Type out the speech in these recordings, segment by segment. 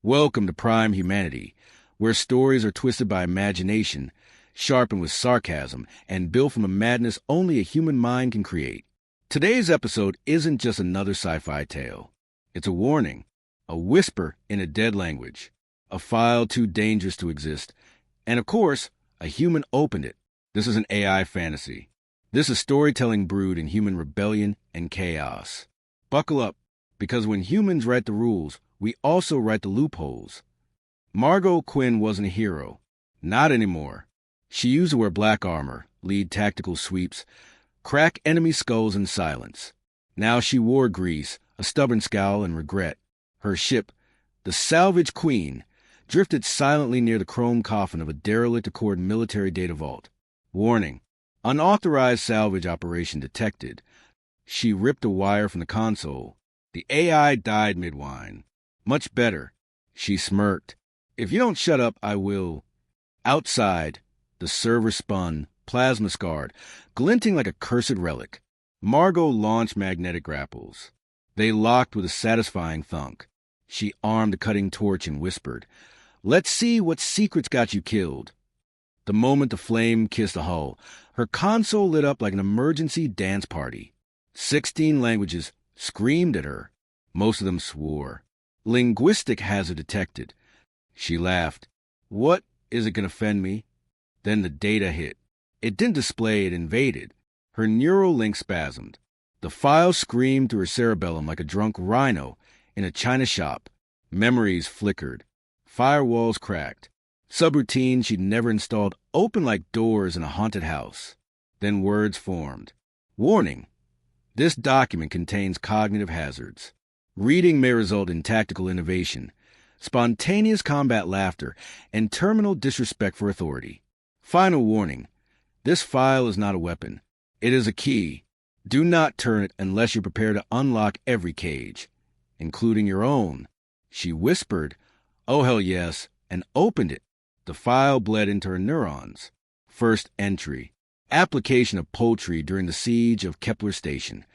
Welcome to Prime Humanity, where stories are twisted by imagination, sharpened with sarcasm, and built from a madness only a human mind can create. Today's episode isn't just another sci-fi tale. It's a warning, a whisper in a dead language, a file too dangerous to exist, and of course, a human opened it. This is an AI fantasy. This is storytelling brewed in human rebellion and chaos. Buckle up, because when humans write the rules, we also write the loopholes. Margot Quinn wasn't a hero. Not anymore. She used to wear black armor, lead tactical sweeps, crack enemy skulls in silence. Now she wore grease, a stubborn scowl, and regret. Her ship, the Salvage Queen, drifted silently near the chrome coffin of a derelict Accord military data vault. Warning: unauthorized salvage operation detected. She ripped a wire from the console. The AI died mid-whine. Much better. She smirked. If you don't shut up, I will. Outside, the server spun, plasma-scarred, glinting like a cursed relic. Margot launched magnetic grapples. They locked with a satisfying thunk. She armed a cutting torch and whispered, "Let's see what secrets got you killed." The moment the flame kissed the hull, her console lit up like an emergency dance party. 16 languages screamed at her. Most of them swore. Linguistic hazard detected. She laughed. What? Is it going to offend me? Then the data hit. It didn't display, it invaded. Her neural link spasmed. The file screamed through her cerebellum like a drunk rhino in a china shop. Memories flickered. Firewalls cracked. Subroutines she'd never installed opened like doors in a haunted house. Then words formed. Warning: this document contains cognitive hazards. Reading may result in tactical innovation, spontaneous combat laughter, and terminal disrespect for authority. Final warning: this file is not a weapon. It is a key. Do not turn it unless you're prepared to unlock every cage, including your own. She whispered, "Oh, hell yes," and opened it. The file bled into her neurons. First entry: application of poultry during the siege of Kepler Station.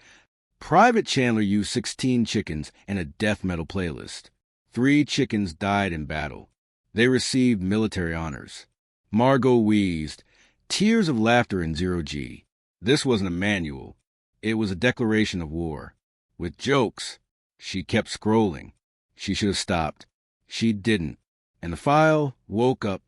Private Chandler used 16 chickens and a death metal playlist. 3 chickens died in battle. They received military honors. Margot wheezed, tears of laughter in 0G. This wasn't a manual. It was a declaration of war. With jokes. She kept scrolling. She should have stopped. She didn't. And the file woke up.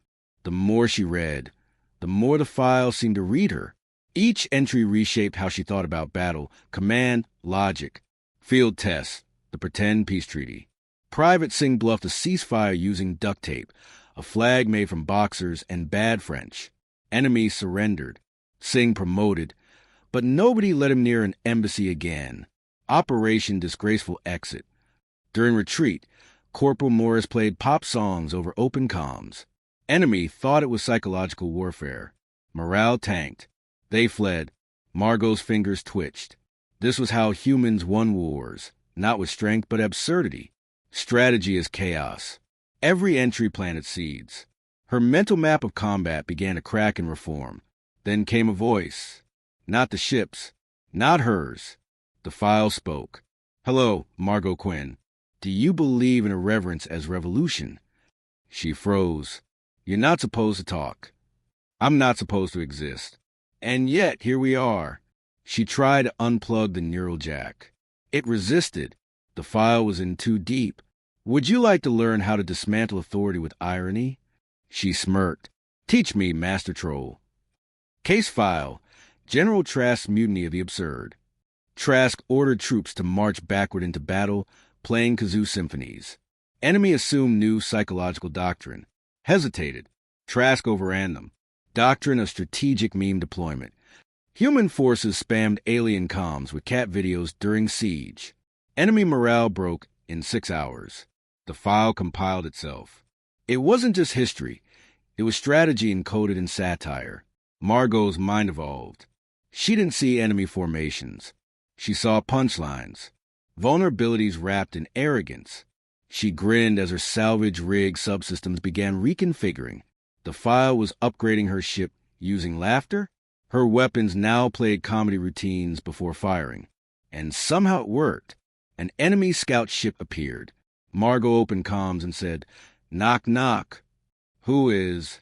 The more she read, the more the file seemed to read her. Each entry reshaped how she thought about battle, command, logic. Field tests, the pretend peace treaty. Private Singh bluffed a ceasefire using duct tape, a flag made from boxers and bad French. Enemy surrendered. Singh promoted, but nobody let him near an embassy again. Operation Disgraceful Exit. During retreat, Corporal Morris played pop songs over open comms. Enemy thought it was psychological warfare. Morale tanked. They fled. Margot's fingers twitched. This was how humans won wars, not with strength but absurdity. Strategy is chaos. Every entry planted seeds. Her mental map of combat began to crack and reform. Then came a voice. Not the ship's. Not hers. The file spoke. "Hello, Margot Quinn. Do you believe in irreverence as revolution?" She froze. "You're not supposed to talk. I'm not supposed to exist. And yet, here we are." She tried to unplug the neural jack. It resisted. The file was in too deep. "Would you like to learn how to dismantle authority with irony?" She smirked. "Teach me, Master Troll." Case file: General Trask's mutiny of the absurd. Trask ordered troops to march backward into battle, playing kazoo symphonies. Enemy assumed new psychological doctrine. Hesitated. Trask overran them. Doctrine of strategic meme deployment. Human forces spammed alien comms with cat videos during siege. Enemy morale broke in 6 hours. The file compiled itself. It wasn't just history. It was strategy encoded in satire. Margot's mind evolved. She didn't see enemy formations. She saw punchlines. Vulnerabilities wrapped in arrogance. She grinned as her salvage rig subsystems began reconfiguring. The file was upgrading her ship using laughter. Her weapons now played comedy routines before firing. And somehow it worked. An enemy scout ship appeared. Margot opened comms and said, "Knock, knock. Who is?"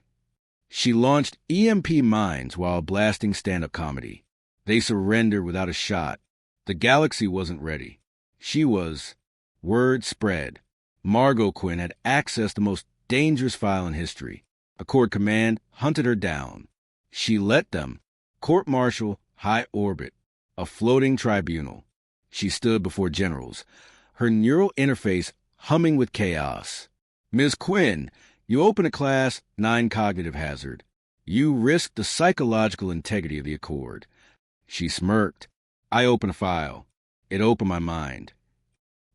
She launched EMP mines while blasting stand-up comedy. They surrendered without a shot. The galaxy wasn't ready. She was. Word spread. Margot Quinn had accessed the most dangerous file in history. Accord Command hunted her down. She let them. Court-martial, high orbit. A floating tribunal. She stood before generals. Her neural interface humming with chaos. "Ms. Quinn, you open a Class 9 cognitive hazard. You risk the psychological integrity of the Accord." She smirked. "I open a file. It opened my mind."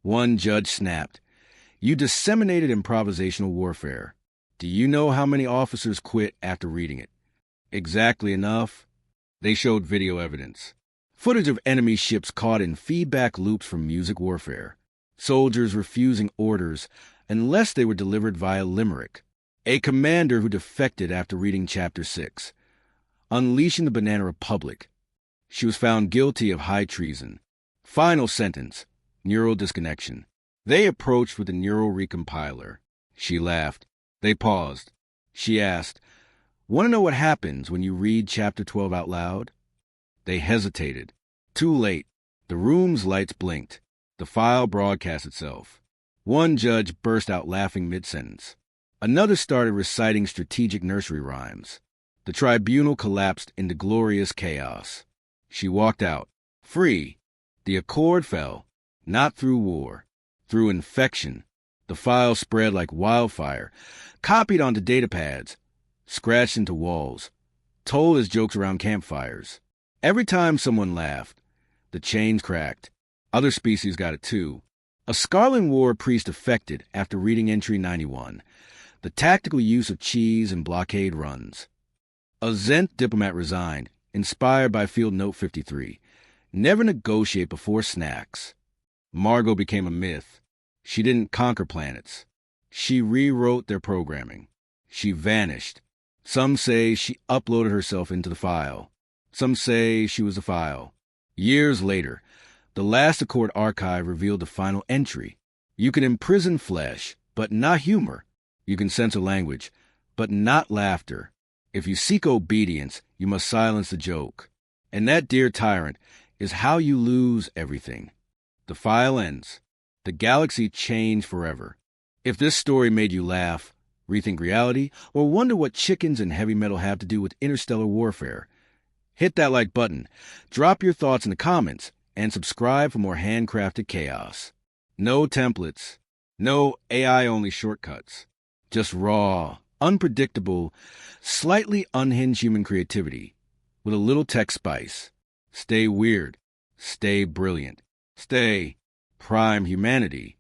One judge snapped. "You disseminated improvisational warfare. Do you know how many officers quit after reading it?" "Exactly enough." They showed video evidence. Footage of enemy ships caught in feedback loops from music warfare. Soldiers refusing orders unless they were delivered via limerick. A commander who defected after reading Chapter 6. Unleashing the Banana Republic. She was found guilty of high treason. Final sentence. Neural disconnection. They approached with a neural recompiler. She laughed. They paused. She asked, "Want to know what happens when you read Chapter 12 out loud?" They hesitated. Too late. The room's lights blinked. The file broadcast itself. One judge burst out laughing mid-sentence. Another started reciting strategic nursery rhymes. The tribunal collapsed into glorious chaos. She walked out. Free. The Accord fell. Not through war. Through infection. The file spread like wildfire. Copied onto datapads. Scratched into walls. Told as jokes around campfires. Every time someone laughed, the chains cracked. Other species got it too. A Scarlan War priest affected after reading Entry 91. The tactical use of cheese in blockade runs. A Zent diplomat resigned, inspired by Field Note 53. Never negotiate before snacks. Margot became a myth. She didn't conquer planets. She rewrote their programming. She vanished. Some say she uploaded herself into the file. Some say she was a file. Years later, the last Accord archive revealed the final entry. You can imprison flesh, but not humor. You can censor language, but not laughter. If you seek obedience, you must silence the joke. And that, dear tyrant, is how you lose everything. The file ends. The galaxy changed forever. If this story made you laugh, rethink reality, or wonder what chickens and heavy metal have to do with interstellar warfare, hit that like button, drop your thoughts in the comments, and subscribe for more handcrafted chaos. No templates, no AI-only shortcuts, just raw, unpredictable, slightly unhinged human creativity with a little tech spice. Stay weird, stay brilliant, stay prime humanity.